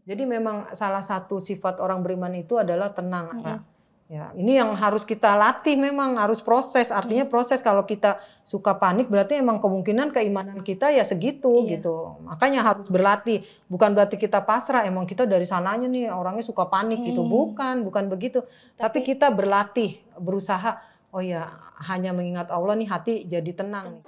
Jadi memang salah satu sifat orang beriman itu adalah tenang, Ra. Mm-mm. Ya, ini yang harus kita latih, memang harus proses. Artinya proses, kalau kita suka panik berarti emang kemungkinan keimanan kita ya segitu Iya. gitu. Makanya harus berlatih. Bukan berarti kita pasrah, emang kita dari sananya nih orangnya suka panik gitu. Bukan begitu. Tapi kita berlatih, berusaha, oh ya hanya mengingat Allah nih hati jadi tenang nih.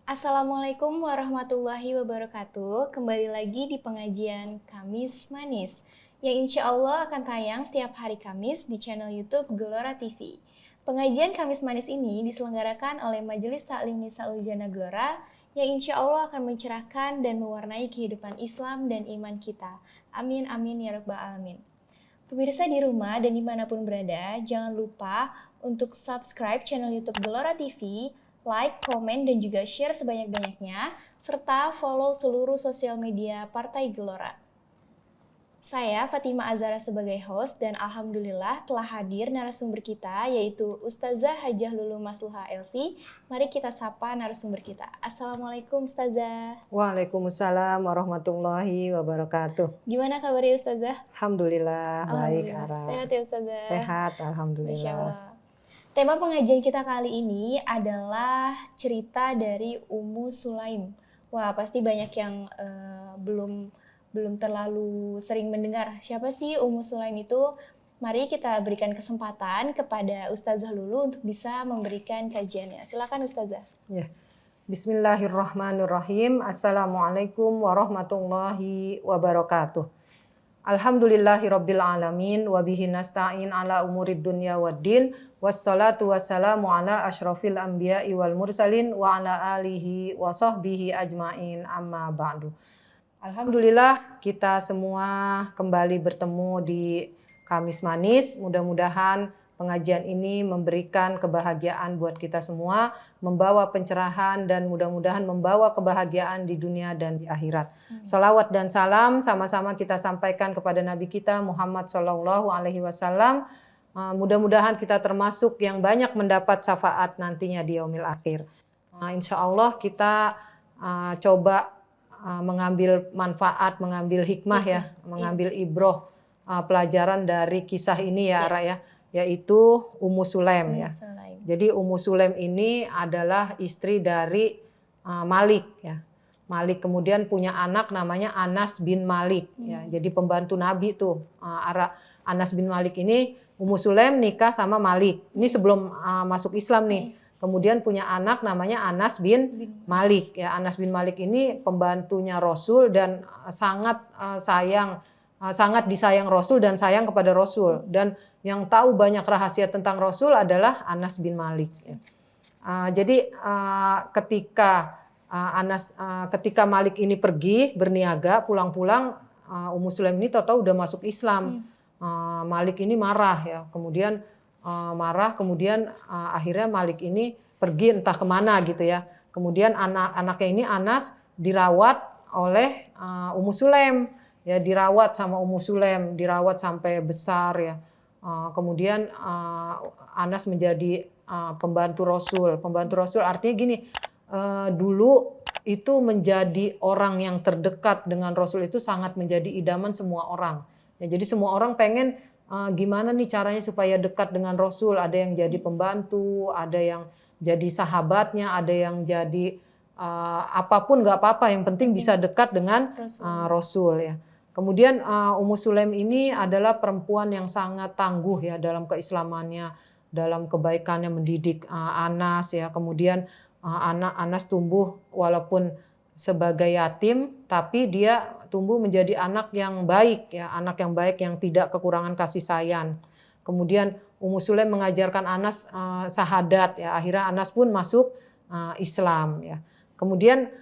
Assalamualaikum warahmatullahi wabarakatuh. Kembali lagi di pengajian Kamis Manis yang insya Allah akan tayang setiap hari Kamis di channel YouTube Gelora TV. Pengajian Kamis Manis ini diselenggarakan oleh Majelis Taklim Nisa'ul Jannah Gelora yang insya Allah akan mencerahkan dan mewarnai kehidupan Islam dan iman kita. Amin amin ya rabbal alamin. Pemirsa di rumah dan dimanapun berada, jangan lupa untuk subscribe channel YouTube Gelora TV, like, komen, dan juga share sebanyak-banyaknya, serta follow seluruh sosial media Partai Gelora. Saya Fatima Azhara sebagai host dan alhamdulillah telah hadir narasumber kita yaitu Ustazah Hajah Lulu Masluha LC. Mari kita sapa narasumber kita. Assalamualaikum Ustazah. Waalaikumsalam warahmatullahi wabarakatuh. Gimana kabarnya Ustazah? Alhamdulillah, baik Ara. Sehat ya Ustazah? Sehat, Masya alhamdulillah. Allah. Tema pengajian kita kali ini adalah cerita dari Ummu Sulaim. Wah, pasti banyak yang belum terlalu sering mendengar. Siapa sih Ummu Sulaim itu? Mari kita berikan kesempatan kepada Ustazah Lulu untuk bisa memberikan kajiannya. Silakan Ustazah. Ya. Bismillahirrahmanirrahim. Assalamualaikum warahmatullahi wabarakatuh. Alhamdulillahirabbil alamin wa bihi nasta'in ala umurid dunya waddin. Wassalatu wassalamu ala asyrafil anbiya'i wal mursalin wa ala alihi wa sahbihi ajmain, amma ba'du. Alhamdulillah kita semua kembali bertemu di Kamis Manis. Mudah-mudahan pengajian ini memberikan kebahagiaan buat kita semua, membawa pencerahan dan mudah-mudahan membawa kebahagiaan di dunia dan di akhirat. Salawat dan salam sama-sama kita sampaikan kepada Nabi kita Muhammad SAW. Mudah-mudahan kita termasuk yang banyak mendapat syafaat nantinya di yaumil akhir. Insya Allah kita coba mengambil manfaat, mengambil hikmah ya, mengambil ibroh pelajaran dari kisah ini ya, Ara ya, yaitu Ummu Sulaim ya. Jadi Ummu Sulaim ini adalah istri dari Malik ya. Malik kemudian punya anak namanya Anas bin Malik ya. Jadi pembantu Nabi tuh Ara. Anas bin Malik ini Ummu Sulaim nikah sama Malik. Ini sebelum masuk Islam nih. Kemudian punya anak namanya Anas bin Malik ya. Anas bin Malik ini pembantunya Rasul dan sangat sangat disayang Rasul dan sayang kepada Rasul, dan yang tahu banyak rahasia tentang Rasul adalah Anas bin Malik. Jadi ketika Malik ini pergi berniaga, pulang-pulang Ummu Sulaim ini tahu-tahu udah masuk Islam. Malik ini marah ya, kemudian akhirnya Malik ini pergi entah kemana gitu ya. Kemudian anak-anaknya ini Anas dirawat oleh Ummu Sulaim. Ya, dirawat sama Ummu Sulaim, dirawat sampai besar ya. Kemudian Anas menjadi pembantu Rasul. Pembantu Rasul artinya gini, dulu itu menjadi orang yang terdekat dengan Rasul itu sangat menjadi idaman semua orang. Ya, jadi semua orang pengen gimana nih caranya supaya dekat dengan Rasul. Ada yang jadi pembantu, ada yang jadi sahabatnya, ada yang jadi apapun nggak apa-apa, yang penting bisa dekat dengan Rasul ya. Kemudian Ummu Sulaim ini adalah perempuan yang sangat tangguh ya dalam keislamannya, dalam kebaikannya mendidik Anas ya. Kemudian Anas tumbuh walaupun sebagai yatim, tapi dia tumbuh menjadi anak yang baik ya, anak yang baik yang tidak kekurangan kasih sayang. Kemudian Ummu Sulaim mengajarkan Anas syahadat ya. Akhirnya Anas pun masuk Islam ya. Kemudian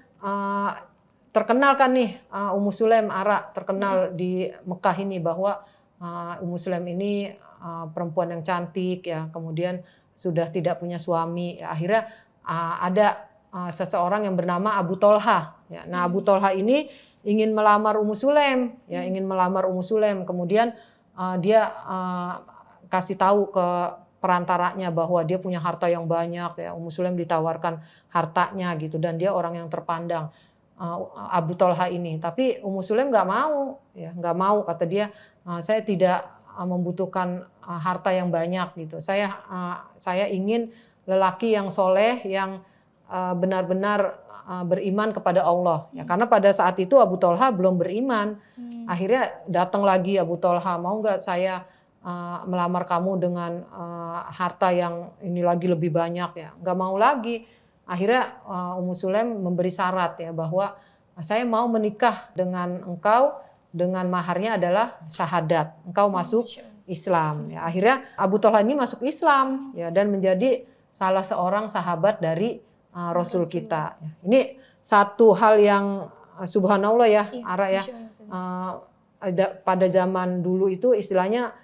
terkenal kan nih Ummu Sulaim, Ara terkenal di Mekah ini bahwa Ummu Sulaim ini perempuan yang cantik ya, kemudian sudah tidak punya suami. Ya, akhirnya ada seseorang yang bernama Abu Tolha. Ya. Nah, Abu Tolha ini ingin melamar Ummu Sulaim, ya, ingin melamar Ummu Sulaim. Kemudian dia kasih tahu ke perantaranya bahwa dia punya harta yang banyak. Ya. Ummu Sulaim ditawarkan hartanya gitu, dan dia orang yang terpandang, Abu Tolha ini. Tapi Ummu Sulaim nggak mau, ya, nggak mau, kata dia, saya tidak membutuhkan harta yang banyak gitu. Saya ingin lelaki yang soleh, yang benar-benar beriman kepada Allah. Ya, karena pada saat itu Abu Tolha belum beriman. Akhirnya datang lagi Abu Tolha, mau nggak saya melamar kamu dengan harta yang ini lagi lebih banyak ya? Nggak mau lagi. Akhirnya Ummu Sulaim memberi syarat ya, bahwa saya mau menikah dengan engkau dengan maharnya adalah syahadat. Engkau masuk Islam. Ya, akhirnya Abu Tolha ini masuk Islam ya, dan menjadi salah seorang sahabat dari Rasul kita. Ini satu hal yang subhanallah ya, Ara ya. Pada zaman dulu itu istilahnya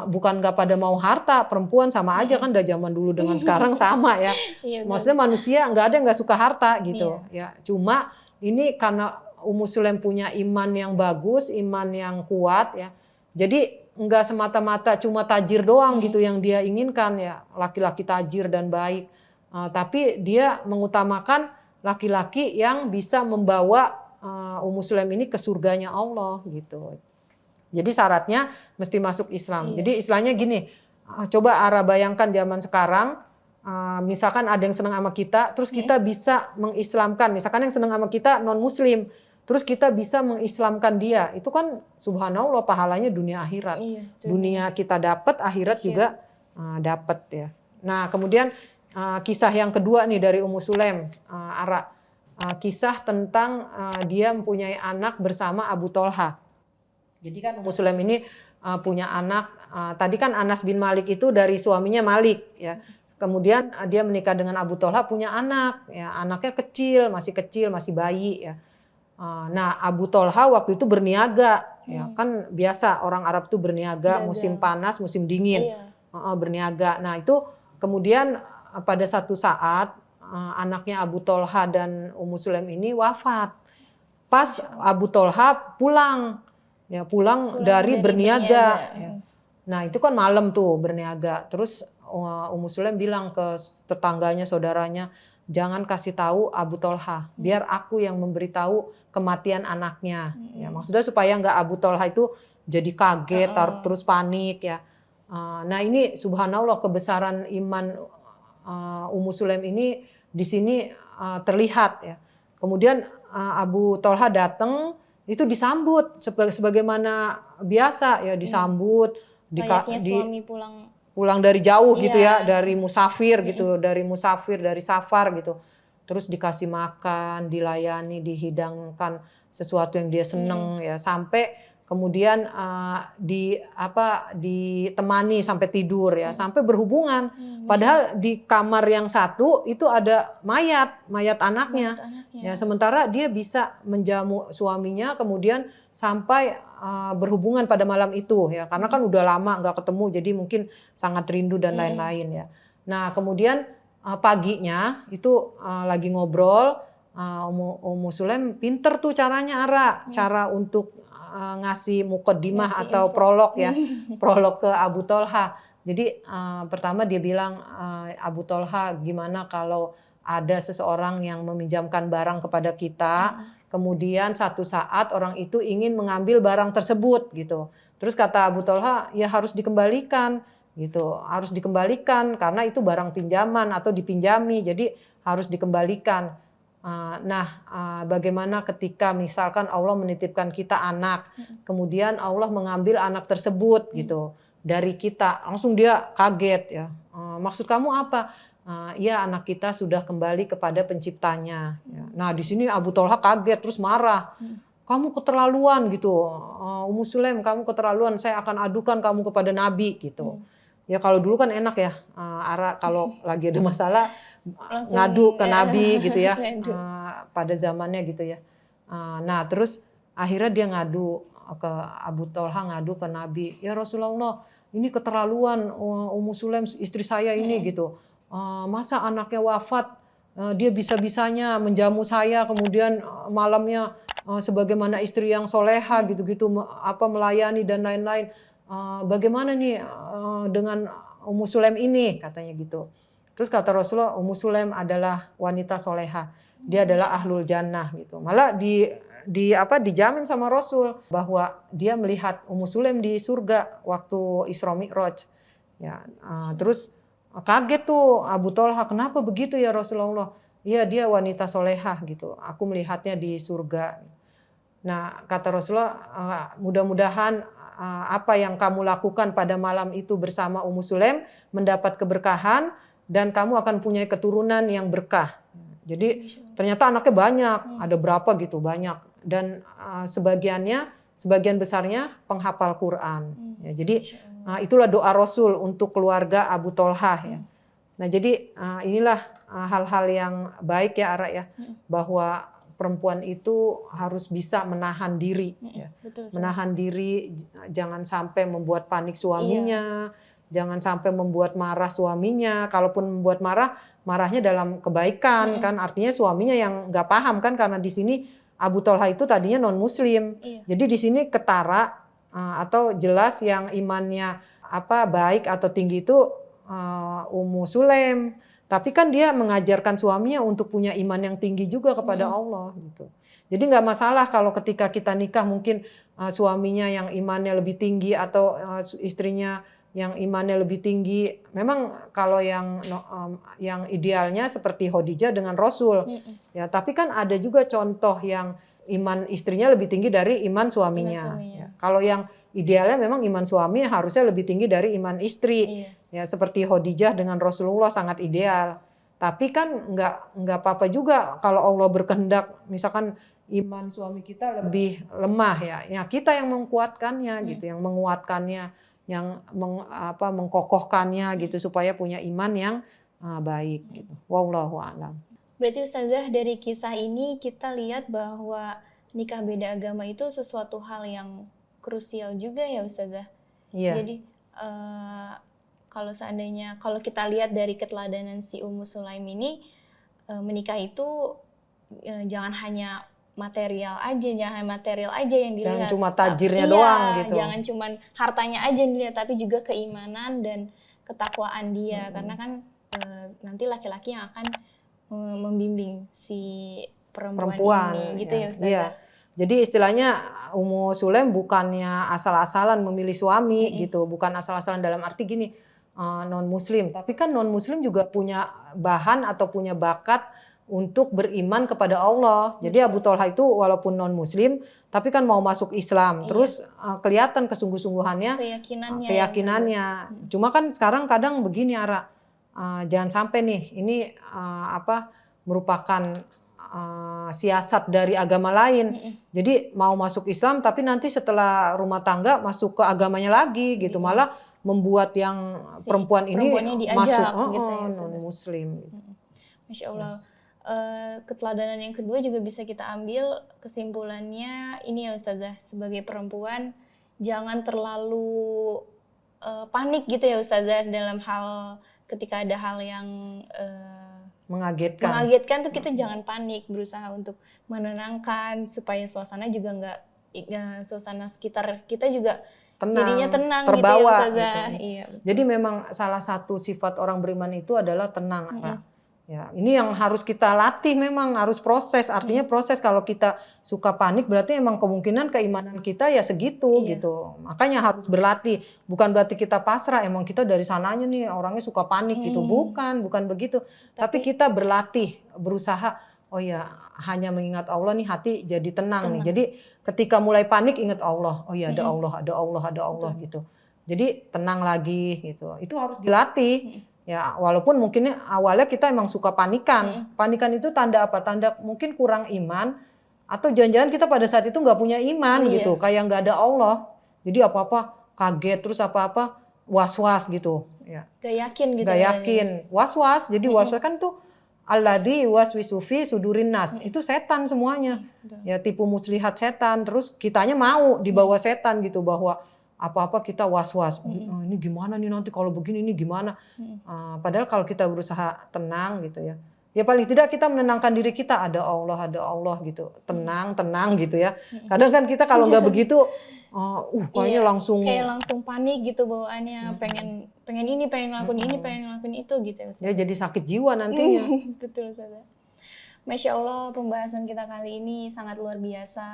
bukan nggak pada mau harta, perempuan sama aja kan, dari zaman dulu dengan sekarang sama ya. Maksudnya manusia nggak ada yang nggak suka harta gitu ya. Cuma ini karena Ummu Sulaim punya iman yang bagus, iman yang kuat ya. Jadi nggak semata-mata cuma tajir doang gitu yang dia inginkan ya, laki-laki tajir dan baik. Tapi dia mengutamakan laki-laki yang bisa membawa Ummu Sulaim ini ke surganya Allah gitu. Jadi syaratnya mesti masuk Islam. Jadi istilahnya gini, coba Ara bayangkan zaman sekarang, misalkan ada yang senang sama kita, terus kita bisa mengislamkan, misalkan yang senang sama kita non-muslim, terus kita bisa mengislamkan dia, itu kan subhanallah pahalanya dunia akhirat. Dunia kita dapat, akhirat juga dapat ya. Nah kemudian kisah yang kedua nih dari Ummu Sulaim, Ara, kisah tentang dia mempunyai anak bersama Abu Tolha. Jadi kan Ummu Sulaim ini punya anak, tadi kan Anas bin Malik itu dari suaminya Malik ya. Kemudian dia menikah dengan Abu Tolha, punya anak ya, anaknya kecil, masih bayi ya. Nah Abu Tolha waktu itu berniaga ya, kan biasa orang Arab itu berniaga musim panas, musim dingin, berniaga. Nah itu kemudian pada satu saat anaknya Abu Tolha dan Ummu Sulaim ini wafat. Pas Abu Tolha pulang dari berniaga. Ya. Nah itu kan malam tuh berniaga. Terus Ummu Sulaim bilang ke tetangganya, saudaranya, jangan kasih tahu Abu Tolha, biar aku yang memberitahu kematian anaknya. Ya, maksudnya supaya nggak Abu Tolha itu jadi kaget, terus panik ya. Nah ini subhanallah kebesaran iman Ummu Sulaim ini di sini terlihat ya. Kemudian Abu Tolha datang, itu disambut sebagaimana biasa ya, disambut suami pulang dari jauh gitu ya, dari musafir gitu, dari safar gitu. Terus dikasih makan, dilayani, dihidangkan sesuatu yang dia seneng ya, sampai kemudian ditemani sampai tidur ya, sampai berhubungan. Padahal di kamar yang satu itu ada mayat anaknya. Ya, sementara dia bisa menjamu suaminya, kemudian sampai berhubungan pada malam itu ya, karena kan udah lama nggak ketemu, jadi mungkin sangat rindu dan lain-lain ya. Nah kemudian paginya itu lagi ngobrol, Ummu Sulaim pinter tuh caranya cara untuk ngasih muqaddimah atau prolog ya, prolog ke Abu Tolha. Jadi pertama dia bilang, Abu Tolha, gimana kalau ada seseorang yang meminjamkan barang kepada kita, kemudian satu saat orang itu ingin mengambil barang tersebut gitu. Terus kata Abu Tolha, ya harus dikembalikan gitu, harus dikembalikan karena itu barang pinjaman atau dipinjami, jadi harus dikembalikan. Bagaimana ketika misalkan Allah menitipkan kita anak, kemudian Allah mengambil anak tersebut gitu dari kita, langsung dia kaget ya. Maksud kamu apa? Ya anak kita sudah kembali kepada penciptanya. Nah di sini Abu Tolha kaget terus marah. Kamu keterlaluan gitu, Ummu Sulaim, kamu keterlaluan. Saya akan adukan kamu kepada Nabi gitu. Ya kalau dulu kan enak ya, Ara kalau lagi ada masalah langsung ngadu ke Nabi gitu ya, pada zamannya gitu ya. Nah terus akhirnya dia ngadu ke Abu Thalha ngadu ke Nabi, ya Rasulullah, ini keterlaluan Ummu Sulaim istri saya ini gitu. Masa anaknya wafat, dia bisa-bisanya menjamu saya, kemudian malamnya sebagaimana istri yang soleha gitu-gitu melayani dan lain-lain. Bagaimana nih dengan Ummu Sulaim ini, katanya gitu. Terus kata Rasulullah, Ummu Sulaim adalah wanita soleha, dia adalah ahlul jannah gitu. Malah dijamin sama Rasul bahwa dia melihat Ummu Sulaim di surga waktu Isra Mi'raj. Ya, terus kaget tuh Abu Thalha, kenapa begitu ya Rasulullah? Iya, dia wanita solehah gitu. Aku melihatnya di surga. Nah, kata Rasulullah, mudah-mudahan apa yang kamu lakukan pada malam itu bersama Ummu Sulaim mendapat keberkahan dan kamu akan punya keturunan yang berkah. Jadi ternyata anaknya banyak, ada berapa gitu, banyak. Dan sebagian besarnya penghafal Quran. Ya, jadi itulah doa Rasul untuk keluarga Abu Thalha ya. Nah, jadi inilah hal-hal yang baik ya Ara ya, bahwa perempuan itu harus bisa menahan diri ya. Betul, menahan diri, jangan sampai membuat panik suaminya, jangan sampai membuat marah suaminya. Kalaupun membuat marahnya dalam kebaikan kan, artinya suaminya yang nggak paham kan, karena di sini Abu Thalha itu tadinya non muslim. Jadi di sini ketara atau jelas yang imannya baik atau tinggi itu Ummu Sulaim. Tapi kan dia mengajarkan suaminya untuk punya iman yang tinggi juga kepada Allah gitu. Jadi nggak masalah kalau ketika kita nikah mungkin suaminya yang imannya lebih tinggi atau istrinya yang imannya lebih tinggi. Memang kalau yang idealnya seperti Khadijah dengan Rasul. Ya, tapi kan ada juga contoh yang iman istrinya lebih tinggi dari iman suaminya. Ya, kalau yang idealnya memang iman suami harusnya lebih tinggi dari iman istri. Ya, seperti Khadijah dengan Rasulullah sangat ideal. Tapi kan nggak apa-apa juga kalau Allah berkehendak misalkan iman suami kita lebih lemah ya. Ya kita yang menguatkannya gitu, yang menguatkannya, yang mengkokohkannya gitu supaya punya iman yang baik gitu. Wallahu a'lam. Berarti Ustazah dari kisah ini kita lihat bahwa nikah beda agama itu sesuatu hal yang krusial juga ya Ustazah. Iya. Jadi kalau kita lihat dari keteladanan si Ummu Sulaim ini, menikah itu jangan hanya material aja yang dilihat. Jangan cuma tajirnya doang gitu. Jangan cuma hartanya aja yang dilihat, tapi juga keimanan dan ketakwaan dia. Karena kan nanti laki-laki yang akan membimbing si perempuan ini gitu ya Ustazah. Iya. Jadi istilahnya Ummu Sulaim bukannya asal-asalan memilih suami gitu, bukan asal-asalan dalam arti gini non muslim, tapi kan non muslim juga punya bahan atau punya bakat untuk beriman kepada Allah. Jadi Abu Thalha itu walaupun non muslim tapi kan mau masuk Islam. Terus kelihatan kesungguh-sungguhannya, keyakinannya. Cuma kan sekarang kadang begini Ara, jangan sampai nih ini merupakan siasat dari agama lain. Jadi mau masuk Islam tapi nanti setelah rumah tangga masuk ke agamanya lagi gitu. Malah membuat yang perempuan ini masuk gitu ya, non-muslim. Masya Allah. Keteladanan yang kedua juga bisa kita ambil kesimpulannya ini ya Ustazah, sebagai perempuan jangan terlalu panik gitu ya Ustazah dalam hal ketika ada hal yang mengagetkan tuh kita jangan panik, berusaha untuk menenangkan supaya suasana juga suasana sekitar kita juga jadinya tenang terbawa gitu ya gitu. Iya, jadi memang salah satu sifat orang beriman itu adalah tenang. Ya, ini yang harus kita latih, memang harus proses. Artinya proses, kalau kita suka panik berarti emang kemungkinan keimanan kita ya segitu gitu. Makanya harus berlatih. Bukan berarti kita pasrah, emang kita dari sananya nih orangnya suka panik gitu. Bukan begitu. Tapi kita berlatih, berusaha, oh ya hanya mengingat Allah nih hati jadi tenang nih. Jadi ketika mulai panik ingat Allah. Oh ya ada Allah gitu. Jadi tenang lagi gitu. Itu harus dilatih. Ya, walaupun mungkin awalnya kita emang suka panikan. Panikan itu tanda apa? Tanda mungkin kurang iman, atau jangan-jangan kita pada saat itu nggak punya iman gitu, kayak nggak ada Allah. Jadi apa-apa kaget, terus apa-apa was-was gitu. Ya. Gak yakin gitu. Gak yakin, was-was. Jadi was-was kan tuh alladzi yuwaswisu fi sudurin nas. Itu setan semuanya. Betul. Ya tipu muslihat setan. Terus kitanya mau dibawa setan gitu, bahwa apa-apa kita was-was. "Oh, ini gimana nih nanti kalau begini ini gimana?" Padahal kalau kita berusaha tenang gitu ya. Ya paling tidak kita menenangkan diri kita, ada Allah gitu. Tenang gitu ya. Kadang kan kita kalau nggak begitu kayaknya langsung kayak langsung panik gitu bawaannya, pengen ini, pengen ngelakuin ini, pengen ngelakuin itu gitu. ya jadi sakit jiwa nantinya. Betul, Ustazah. Masya Allah, pembahasan kita kali ini sangat luar biasa,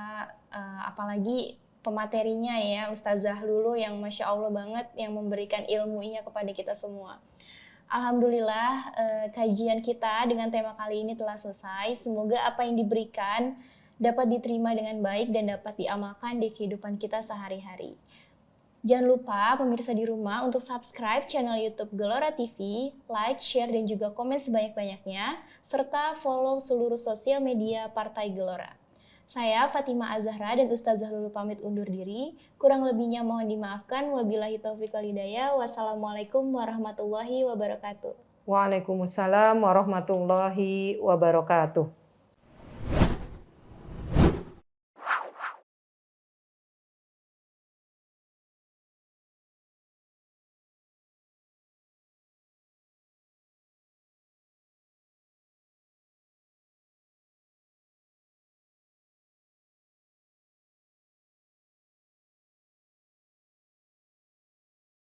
apalagi pematerinya ya Ustazah Lulu yang Masya Allah banget, yang memberikan ilmunya kepada kita semua. Alhamdulillah, kajian kita dengan tema kali ini telah selesai. Semoga apa yang diberikan dapat diterima dengan baik dan dapat diamalkan di kehidupan kita sehari-hari. Jangan lupa pemirsa di rumah untuk subscribe channel YouTube Gelora TV, like, share, dan juga komen sebanyak-banyaknya, serta follow seluruh sosial media Partai Gelora. Saya Fatimah Az-Zahra dan Ustazah Lulu pamit undur diri. Kurang lebihnya mohon dimaafkan. Wabillahi taufiq wal hidayah. Wassalamualaikum warahmatullahi wabarakatuh. Waalaikumsalam warahmatullahi wabarakatuh.